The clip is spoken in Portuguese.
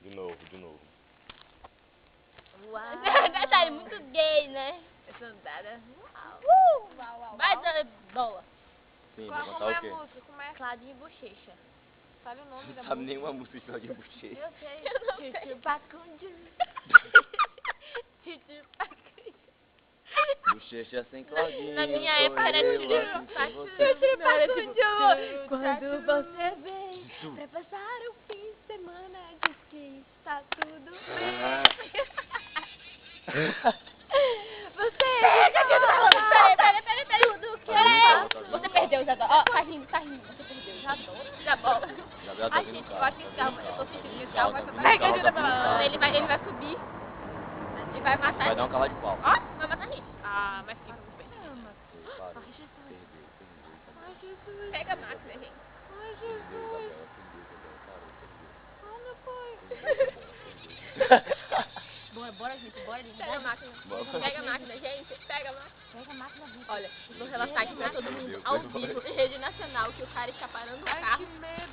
De novo, de novo. Uau. Detalhe, muito gay, né? Essa andada. Uau. Vai, bola. Sim, Qual, vai como contar é o quê? a música? Como é? Claudinho e Bochecha. Fale o nome da Não sabe música. nenhuma música de Claudinho Bochecha. Eu sei. Eu não sei. Bochecha sem Claudinho. Na minha sou época era eu, tiro, assim sem tiro, você. não, era tipo, Quando você vem Tu. pra passar o fim de semana, diz que está tudo Ah. Você peraí. Tudo que eu faço. Você perdeu, Isadora. Ó, tá rindo. Você perdeu, Isadora. Já bola. Gabriel tá Ai, vindo gente, no eu carro, acho que tá calma, vindo eu no tô carro, sentindo que tá calma, vindo no vai, carro, vai, tá vindo no vai. carro. Ele vai subir e vai matar Vai dar um cavalo de pau. Ó, vai matar a gente. Ah, mas fica muito bem. Parou. Ai, Jesus. Perdeu, Ai, Jesus. Pega a máquina, gente. Ai, perdeu, Jesus. Isabela, parou, Ai, meu pai. Bora, gente. Pega a máquina. Bora. Pega a máquina, gente. Pega a máquina. Pega a máquina, gente. Olha, vou relatar aqui pra todo mundo Perdeu, ao foi vivo, embora. em rede nacional, que o cara está parando o Ai, carro que medo.